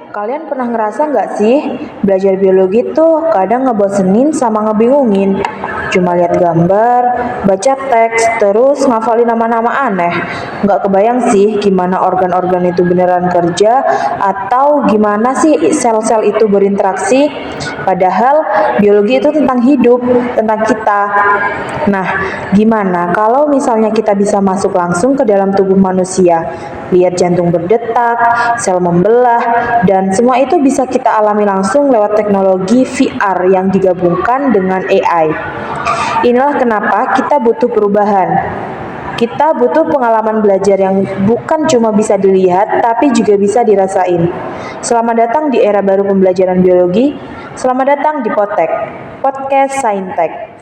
Kalian pernah ngerasa nggak sih, belajar biologi tuh kadang ngebosenin sama ngebingungin. Cuma lihat gambar, baca teks, terus ngafalin nama-nama aneh. Nggak kebayang sih gimana organ-organ itu beneran kerja, atau gimana sih sel-sel itu berinteraksi. Padahal biologi itu tentang hidup, tentang kita. Nah, gimana kalau misalnya kita bisa masuk langsung ke dalam tubuh manusia? Lihat jantung berdetak, sel membelah, dan semua itu bisa kita alami langsung lewat teknologi VR yang digabungkan dengan AI. Inilah kenapa kita butuh perubahan. Kita butuh pengalaman belajar yang bukan cuma bisa dilihat, tapi juga bisa dirasain. Selamat datang di era baru pembelajaran biologi. Selamat datang di Potek, Podcast Saintek.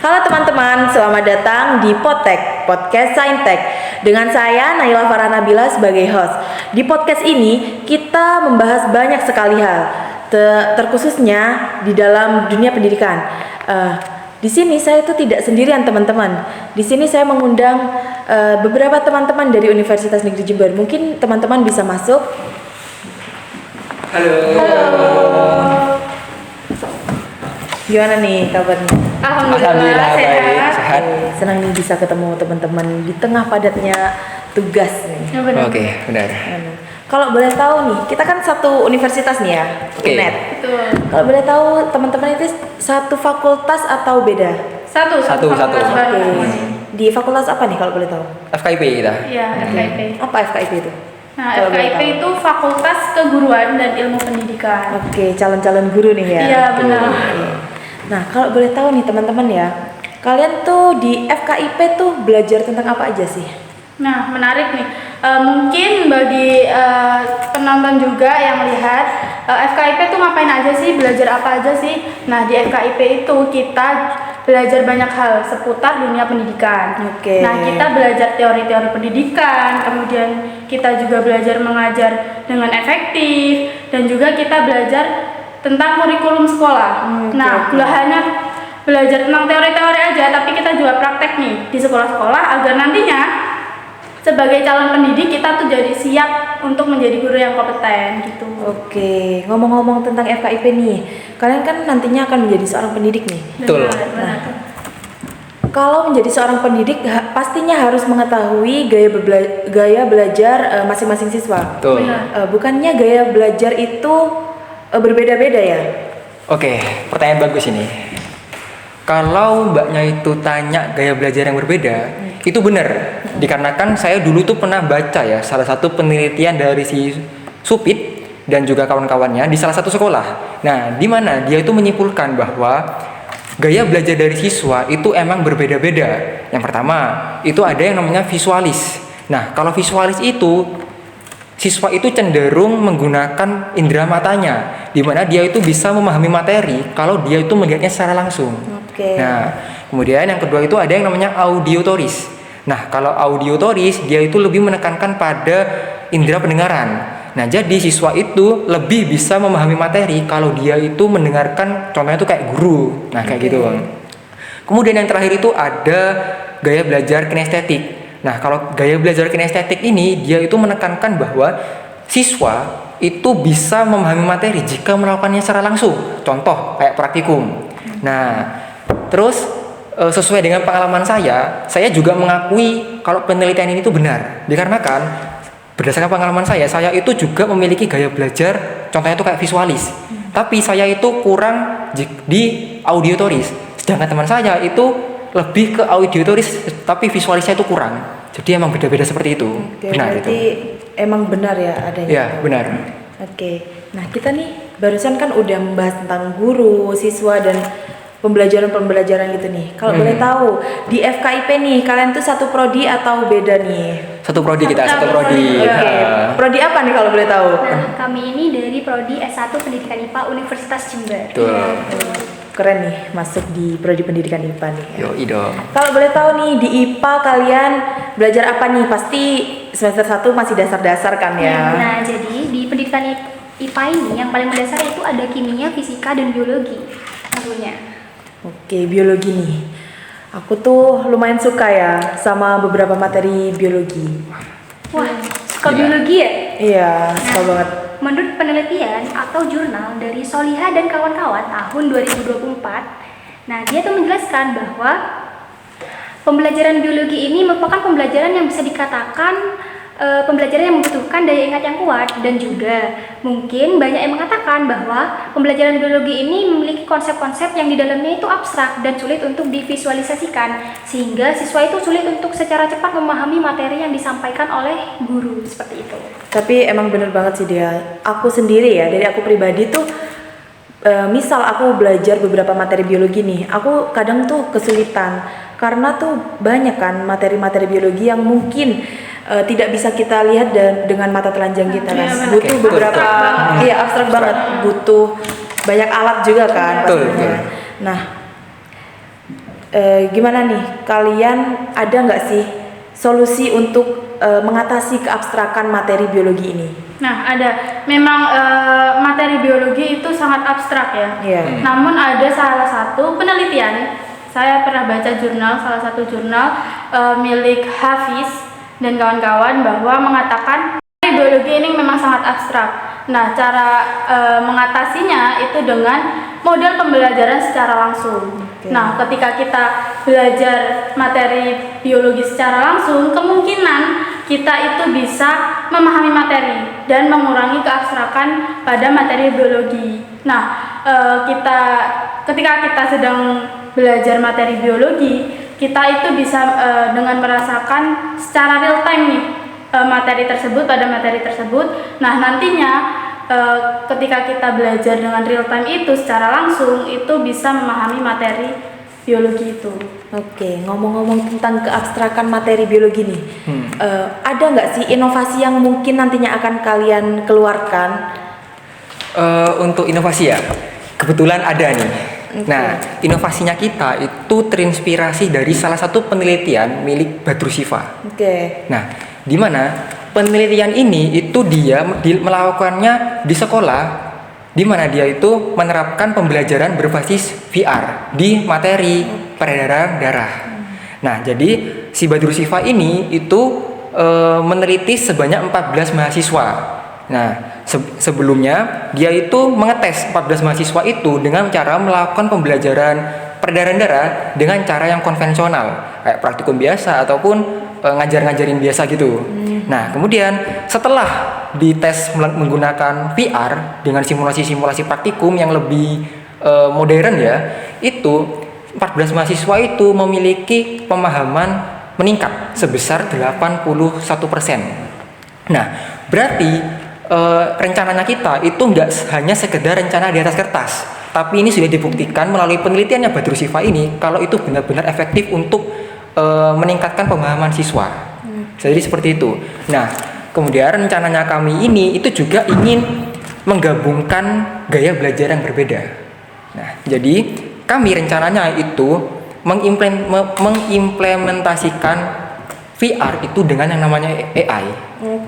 Halo teman-teman, selamat datang di Potek, Podcast Saintek. Dengan saya Naila Farah Nabila sebagai host. Di podcast ini kita membahas banyak sekali hal, terkhususnya di dalam dunia pendidikan. Di sini saya itu tidak sendirian teman-teman. Di sini saya mengundang beberapa teman-teman dari Universitas Negeri Jember. Mungkin teman-teman bisa masuk. Halo. Gimana nih kabarnya? Alhamdulillah baik, sehat. Senang nih bisa ketemu teman-teman di tengah padatnya tugas nih. Oke, benar. Kalau boleh tahu nih, kita kan satu universitas nih ya, UNED. Betul. Kalau boleh tahu teman-teman itu satu fakultas atau beda? Satu. Satu. Di fakultas apa nih kalau boleh tahu? FKIP kita. Iya, FKIP. Apa FKIP itu? Nah, Kalau boleh FKIP tahu. itu Fakultas Keguruan dan Ilmu Pendidikan. Oke, calon-calon guru nih ya. Iya, benar. Oke. Nah, kalau boleh tahu nih teman-teman ya, kalian tuh di FKIP tuh belajar tentang apa aja sih? Nah, menarik nih. Mungkin bagi penonton juga yang lihat FKIP itu ngapain aja sih, belajar apa aja sih? Nah, di FKIP itu kita belajar banyak hal seputar dunia pendidikan. Oke. Nah, kita belajar teori-teori pendidikan, kemudian kita juga belajar mengajar dengan efektif, dan juga kita belajar tentang kurikulum sekolah. Nah, oke. gak hanya belajar tentang teori-teori aja, tapi kita juga praktek nih di sekolah-sekolah agar nantinya sebagai calon pendidik kita tuh jadi siap untuk menjadi guru yang kompeten gitu. Oke, ngomong-ngomong tentang FKIP nih, kalian kan nantinya akan menjadi seorang pendidik nih. Betul. Benar. Kalau menjadi seorang pendidik pastinya harus mengetahui gaya belajar masing-masing siswa. Betul. Benar. Bukannya gaya belajar itu berbeda-beda ya? Oke, pertanyaan bagus ini. Kalau mbaknya itu tanya gaya belajar yang berbeda, itu benar. Dikarenakan saya dulu tuh pernah baca ya salah satu penelitian dari si Supit dan juga kawan-kawannya di salah satu sekolah. Nah, di mana dia itu menyimpulkan bahwa gaya belajar dari siswa itu emang berbeda-beda. Yang pertama, itu ada yang namanya visualis. Nah, kalau visualis itu siswa itu cenderung menggunakan indera matanya, di mana dia itu bisa memahami materi kalau dia itu melihatnya secara langsung. Oke. Nah, kemudian yang kedua itu ada yang namanya audiotoris. Nah, kalau audiotoris dia itu lebih menekankan pada indera pendengaran. Nah, jadi siswa itu lebih bisa memahami materi kalau dia itu mendengarkan, contohnya itu kayak guru. Nah, kayak gitu. Kemudian yang terakhir itu ada gaya belajar kinestetik. Nah, kalau gaya belajar kinestetik ini dia itu menekankan bahwa siswa itu bisa memahami materi jika melakukannya secara langsung. Contoh kayak praktikum. Nah, terus sesuai dengan pengalaman saya juga mengakui kalau penelitian ini itu benar. Dikarenakan berdasarkan pengalaman saya itu juga memiliki gaya belajar, contohnya itu kayak visualis. Tapi saya itu kurang di audiotoris. Sedangkan teman saya itu lebih ke audiotoris tapi visualisnya itu kurang. Jadi emang beda-beda seperti itu. Oke, Benar berarti itu. emang benar ya adanya. Ya, benar. Oke. Nah, kita nih barusan kan udah membahas tentang guru, siswa dan pembelajaran gitu nih. Kalau boleh tahu, di FKIP nih kalian tuh satu prodi atau beda nih? Satu prodi kita, satu prodi. Oke. Prodi apa nih kalau boleh tahu? Nah, kami ini dari Prodi S1 Pendidikan IPA Universitas Jember. Betul. Keren nih masuk di prodi pendidikan IPA nih. Yo, idom. Kalau boleh tahu nih di IPA kalian belajar apa nih? Pasti semester 1 masih dasar-dasar kan ya? Nah, jadi di pendidikan IPA ini yang paling mendasar itu ada kimia, fisika, dan biologi tentunya. Oke, biologi nih. Aku tuh lumayan suka ya sama beberapa materi biologi. Wah, suka Gila. biologi ya? Iya, suka banget. Menurut penelitian atau jurnal dari Soliha dan kawan-kawan tahun 2024, nah dia tuh menjelaskan bahwa pembelajaran biologi ini merupakan pembelajaran yang bisa dikatakan pembelajaran yang membutuhkan daya ingat yang kuat, dan juga mungkin banyak yang mengatakan bahwa pembelajaran biologi ini memiliki konsep-konsep yang di dalamnya itu abstrak dan sulit untuk divisualisasikan, sehingga siswa itu sulit untuk secara cepat memahami materi yang disampaikan oleh guru, seperti itu. Tapi emang bener banget sih dia. Aku sendiri ya, dari aku pribadi tuh, misal aku belajar beberapa materi biologi nih, aku kadang tuh kesulitan karena tuh banyak kan materi-materi biologi yang mungkin tidak bisa kita lihat dengan mata telanjang kita kan. Iya, Butuh Oke, beberapa, iya abstrak banget, butuh banyak alat juga kan Betul, pastinya. betul. Nah, gimana nih, kalian ada nggak sih solusi untuk mengatasi keabstrakan materi biologi ini? Nah, ada. Memang materi biologi itu sangat abstrak ya. Iya. Namun ada salah satu penelitian, saya pernah baca salah satu jurnal milik Hafiz dan kawan-kawan, bahwa mengatakan materi biologi ini memang sangat abstrak. Nah, cara mengatasinya itu dengan model pembelajaran secara langsung. Oke. Nah, ketika kita belajar materi biologi secara langsung, kemungkinan kita itu bisa memahami materi dan mengurangi keabstrakan pada materi biologi. Nah, ketika kita sedang belajar materi biologi, kita itu bisa dengan merasakan secara real time nih materi tersebut pada materi tersebut. Nah, nantinya ketika kita belajar dengan real time itu secara langsung, itu bisa memahami materi biologi itu. Oke, ngomong-ngomong tentang keabstrakan materi biologi nih, ada nggak sih inovasi yang mungkin nantinya akan kalian keluarkan? Untuk inovasi ya, kebetulan ada nih. Nah, inovasinya kita itu terinspirasi dari salah satu penelitian milik Badru Siva. Oke. Nah, di mana penelitian ini itu dia melakukannya di sekolah, di mana dia itu menerapkan pembelajaran berbasis VR di materi peredaran darah. Nah, jadi si Badru Siva ini itu meneliti sebanyak 14 mahasiswa. Nah, sebelumnya dia itu mengetes 14 mahasiswa itu dengan cara melakukan pembelajaran peredaran darah dengan cara yang konvensional, kayak praktikum biasa ataupun ngajar-ngajarin biasa gitu. Nah, kemudian setelah dites menggunakan VR dengan simulasi-simulasi praktikum yang lebih modern ya, itu 14 mahasiswa itu memiliki pemahaman meningkat sebesar 81%. Nah, berarti rencananya kita itu nggak hanya sekedar rencana di atas kertas, tapi ini sudah dibuktikan melalui penelitiannya Badru Siva ini kalau itu benar-benar efektif untuk meningkatkan pemahaman siswa. Jadi seperti itu. Nah, kemudian rencananya kami ini itu juga ingin menggabungkan gaya belajar yang berbeda. Nah, jadi kami rencananya itu mengimplementasikan VR itu dengan yang namanya AI.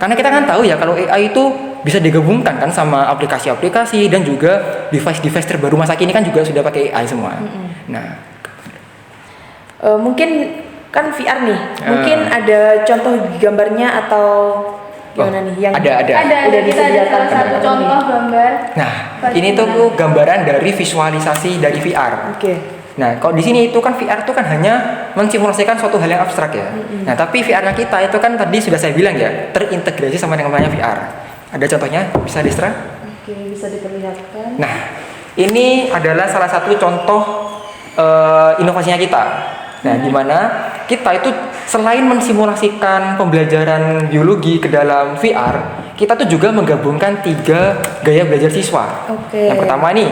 Karena kita kan tahu ya kalau AI itu bisa digabungkan kan sama aplikasi-aplikasi dan juga device-device terbaru masa kini kan juga sudah pakai AI semua. Nah, Mungkin kan VR nih, mungkin ada contoh gambarnya atau gimana nih yang ada. Ada Udah kita ada disediakan salah satu teman-teman contoh gambar. Nah, ini tuh gambaran dari visualisasi dari VR. Oke. Nah, kalau di sini itu kan VR itu kan hanya mensimulasikan suatu hal yang abstrak ya. Nah, tapi VR-nya kita itu kan tadi sudah saya bilang ya, terintegrasi sama yang namanya VR. Ada contohnya, bisa di-share? Oke, bisa diperlihatkan. Nah, ini adalah salah satu contoh inovasinya kita. Nah, di mana kita itu selain mensimulasikan pembelajaran biologi ke dalam VR, kita tuh juga menggabungkan 3 gaya belajar siswa. Oke. Yang pertama nih,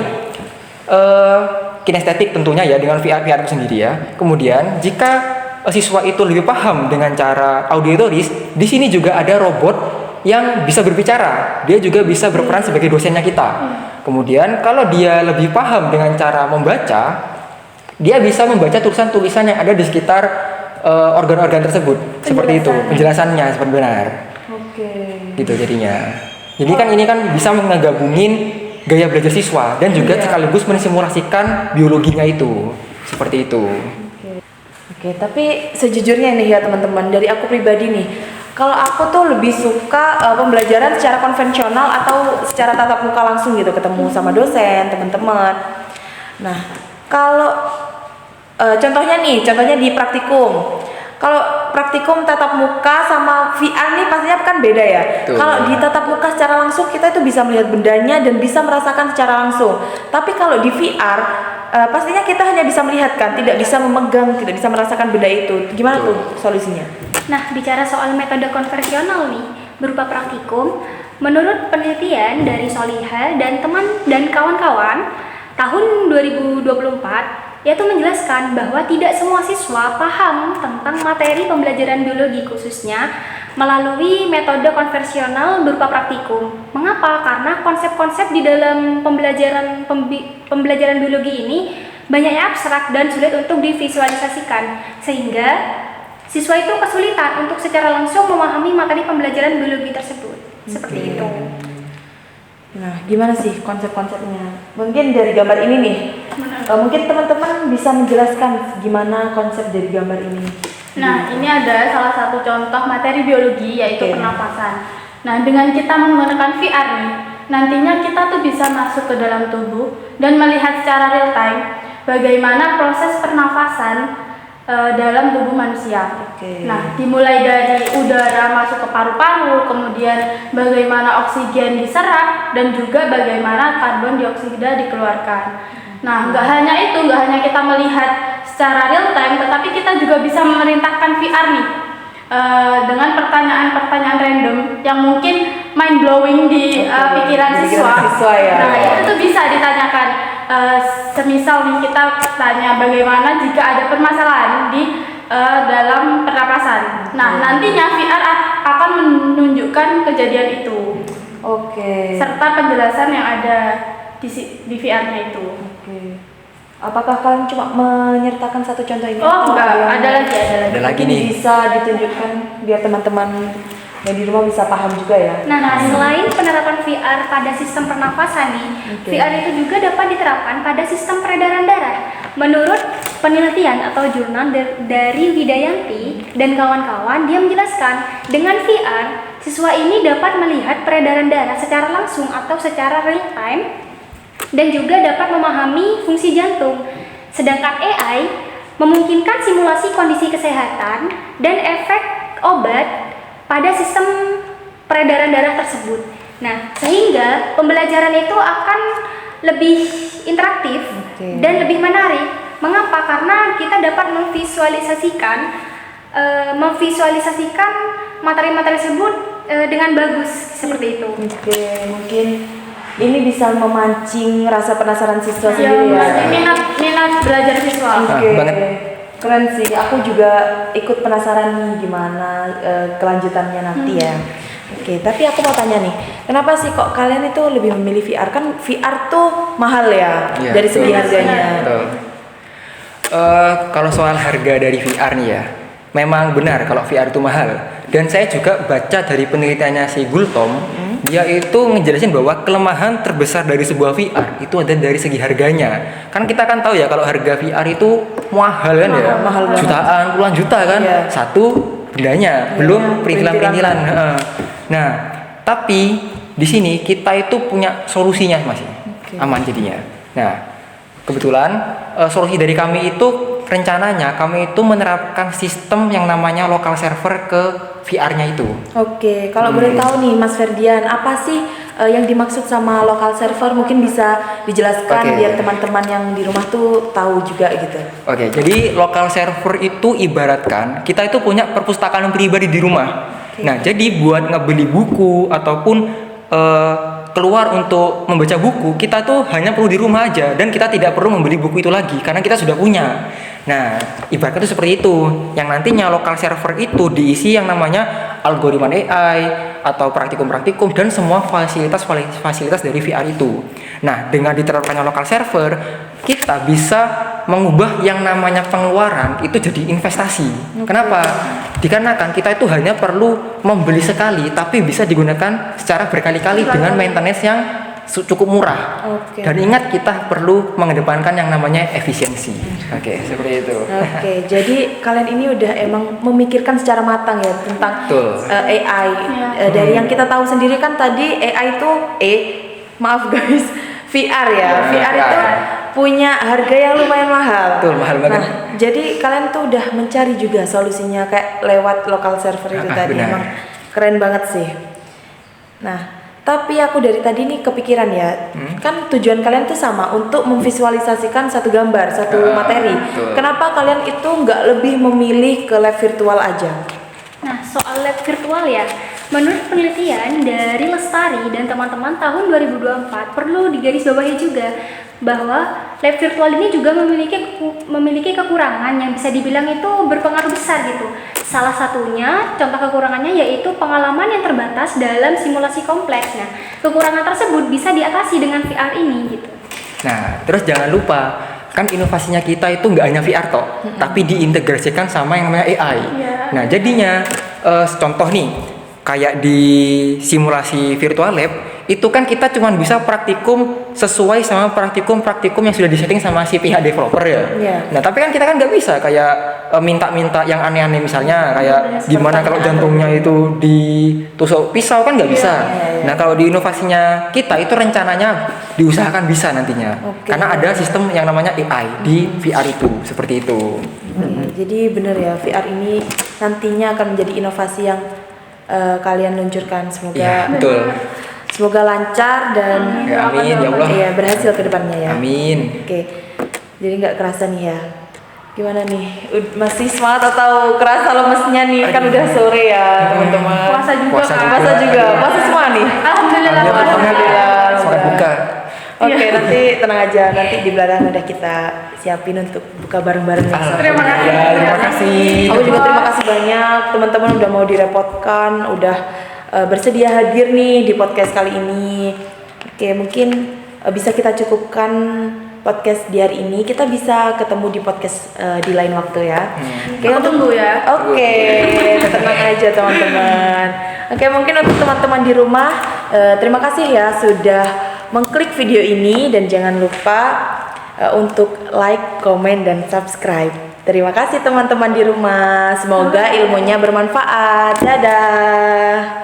kinestetik tentunya ya dengan VR itu sendiri ya. Kemudian jika siswa itu lebih paham dengan cara auditoris, di sini juga ada robot yang bisa berbicara. Dia juga bisa berperan sebagai dosennya kita. Kemudian kalau dia lebih paham dengan cara membaca, dia bisa membaca tulisan-tulisan yang ada di sekitar organ-organ tersebut. Seperti itu, penjelasannya seperti benar. Oke. Gitu jadinya. Jadi kan ini kan bisa ngegabungin gaya belajar siswa dan juga sekaligus mensimulasikan biologinya itu. Seperti itu. Oke, tapi sejujurnya nih ya teman-teman, dari aku pribadi nih, kalau aku tuh lebih suka pembelajaran secara konvensional atau secara tatap muka langsung gitu, ketemu sama dosen, teman-teman. Nah, kalau contohnya di praktikum. Kalau praktikum tatap muka sama VR nih pastinya kan beda ya. Betul. Kalau di tatap muka secara langsung kita itu bisa melihat bendanya dan bisa merasakan secara langsung. Tapi kalau di VR pastinya kita hanya bisa melihat kan, tidak bisa memegang, tidak bisa merasakan benda itu. Gimana Betul. tuh solusinya? Nah, bicara soal metode konvensional nih, berupa praktikum, menurut penelitian dari Soliha dan teman dan kawan-kawan, tahun 2024 yaitu menjelaskan bahwa tidak semua siswa paham tentang materi pembelajaran biologi khususnya melalui metode konvensional berupa praktikum. Mengapa? Karena konsep-konsep di dalam pembelajaran biologi ini banyaknya abstrak dan sulit untuk divisualisasikan, sehingga siswa itu kesulitan untuk secara langsung memahami materi pembelajaran biologi tersebut. Seperti itu. Nah, gimana sih konsep-konsepnya? Mungkin dari gambar ini nih, mungkin teman-teman bisa menjelaskan gimana konsep dari gambar ini. Nah, ini ada salah satu contoh materi biologi yaitu Oke. pernapasan. Nah, dengan kita menggunakan VR nih, nantinya kita tuh bisa masuk ke dalam tubuh dan melihat secara real time bagaimana proses pernafasan dalam tubuh manusia. Oke. Nah, dimulai dari udara masuk ke paru-paru, kemudian bagaimana oksigen diserap dan juga bagaimana karbon dioksida dikeluarkan. Nah, nggak hanya kita melihat secara real time, tetapi kita juga bisa memerintahkan VR nih dengan pertanyaan-pertanyaan random yang mungkin mind blowing di pikiran siswa. Ya. Nah, itu tuh bisa ditanyakan. Semisal nih kita tanya bagaimana jika ada permasalahan di dalam pernapasan. Nah, nantinya VR akan menunjukkan kejadian itu. Oke. Serta penjelasan yang ada di VR-nya itu. Oke. Apakah kalian cuma menyertakan satu contoh ini? Oh, atau enggak, yang- ada lagi. Ada lagi mungkin nih. bisa ditunjukkan biar teman-teman yang di rumah bisa paham juga ya. Nah, selain penerapan VR pada sistem pernafasan nih, Oke. VR itu juga dapat diterapkan pada sistem peredaran darah. Menurut penelitian atau jurnal dari Widayanti dan kawan-kawan, dia menjelaskan dengan VR, siswa ini dapat melihat peredaran darah secara langsung atau secara real time dan juga dapat memahami fungsi jantung. Sedangkan AI memungkinkan simulasi kondisi kesehatan dan efek obat pada sistem peredaran darah tersebut. Nah, sehingga pembelajaran itu akan lebih interaktif Oke. dan lebih menarik. Mengapa? Karena kita dapat memvisualisasikan materi-materi tersebut dengan bagus seperti itu. Oke, mungkin ini bisa memancing rasa penasaran siswa Yang sendiri ya. masih minat belajar visual. Oke, banget. keren sih. Aku juga ikut penasaran nih gimana kelanjutannya nanti ya. Oke, tapi aku mau tanya nih, kenapa sih kok kalian itu lebih memilih VR? Kan VR tuh mahal ya Iya, dari segi betul. harganya. Betul. Kalau soal harga dari VR nih ya, memang benar kalau VR itu mahal. Dan saya juga baca dari penelitiannya si Gultom, dia itu ngejelasin bahwa kelemahan terbesar dari sebuah VR itu ada dari segi harganya. Kan kita kan tahu ya kalau harga VR itu mahal kan ya, Mahal banget. jutaan, puluhan juta kan, Iya. satu bendanya, belum perintilan-perintilan. Heeh. Nah, tapi di sini kita itu punya solusinya masih aman jadinya. Nah, kebetulan solusi dari kami itu rencananya kami itu menerapkan sistem yang namanya local server ke VR-nya itu. Oke, kalau boleh tahu nih Mas Ferdian, apa sih yang dimaksud sama local server? Mungkin bisa dijelaskan Oke. biar teman-teman yang di rumah tuh tahu juga gitu. Oke, jadi local server itu ibaratkan kita itu punya perpustakaan pribadi di rumah. Nah, jadi buat ngebeli buku ataupun keluar untuk membaca buku, kita tuh hanya perlu di rumah aja dan kita tidak perlu membeli buku itu lagi karena kita sudah punya. Nah, ibaratnya itu seperti itu. Yang nantinya local server itu diisi yang namanya algoritma AI atau praktikum-praktikum dan semua fasilitas dari VR itu. Nah, dengan diterapkannya local server, kita bisa mengubah yang namanya pengeluaran itu jadi investasi. Kenapa? Dikarenakan kita itu hanya perlu membeli sekali, tapi bisa digunakan secara berkali-kali dengan maintenance yang cukup murah. Oke. Dan ingat kita perlu mengedepankan yang namanya efisiensi. Oke, seperti itu. Oke, jadi kalian ini udah emang memikirkan secara matang ya tentang Betul. AI. Dari yang kita tahu sendiri kan tadi AI itu maaf guys, VR ya. Ya, VR itu punya harga yang lumayan mahal. Betul, mahal banget. Nah, jadi kalian tuh udah mencari juga solusinya kayak lewat local server itu tadi. Benar. Emang keren banget sih. Nah, tapi aku dari tadi nih kepikiran ya, kan tujuan kalian tuh sama untuk memvisualisasikan satu gambar, satu materi. betul. Kenapa kalian itu nggak lebih memilih ke lab virtual aja? Nah, soal lab virtual ya, menurut penelitian dari Lestari dan teman-teman tahun 2024 perlu digarisbawahi juga bahwa lab virtual ini juga memiliki kekurangan yang bisa dibilang itu berpengaruh besar gitu. Salah satunya, contoh kekurangannya yaitu pengalaman yang terbatas dalam simulasi kompleks. Nah, kekurangan tersebut bisa diatasi dengan VR ini gitu. Nah, terus jangan lupa, kan inovasinya kita itu nggak hanya VR toh, tapi diintegrasikan sama yang namanya AI. Nah, jadinya contoh nih, kayak di simulasi virtual lab, itu kan kita cuma bisa praktikum sesuai sama praktikum yang sudah disetting sama si pihak developer ya. Iya. Nah, tapi kan kita kan nggak bisa kayak minta-minta yang aneh-aneh, misalnya kayak gimana kalau jantungnya itu ditusuk pisau, kan nggak bisa. Nah, kalau di inovasinya kita itu rencananya diusahakan bisa nantinya. Oke. Karena ada sistem yang namanya AI di VR itu, seperti itu. Jadi bener ya, VR ini nantinya akan menjadi inovasi yang kalian luncurkan. Semoga Ya, betul. semoga lancar dan Ya, amin ya Allah. iya, berhasil ke depannya ya. Amin. Oke, jadi nggak kerasa nih ya. Gimana nih? Masih semangat atau kerasa lemesnya nih? Kan udah sore ya teman-teman. Puasa juga Puasa kan? Puasa juga. Puasa semua nih. Alhamdulillah. Alhamdulillah. Selamat buka. Oke, nanti tenang aja. Nanti di belakang udah kita siapin untuk buka bareng-bareng. nih. Terima kasih. Ya, terima kasih. Aku juga terima kasih banyak teman-teman udah mau direpotkan, udah bersedia hadir nih di podcast kali ini. Oke, mungkin bisa kita cukupkan podcast di hari ini. Kita bisa ketemu di podcast di lain waktu ya. Oke, Aku tunggu ya. Oke, tenang aja teman-teman. Oke, mungkin untuk teman-teman di rumah, terima kasih ya sudah mengklik video ini dan jangan lupa untuk like, komen, dan subscribe. Terima kasih teman-teman di rumah. Semoga ilmunya bermanfaat. Dadah.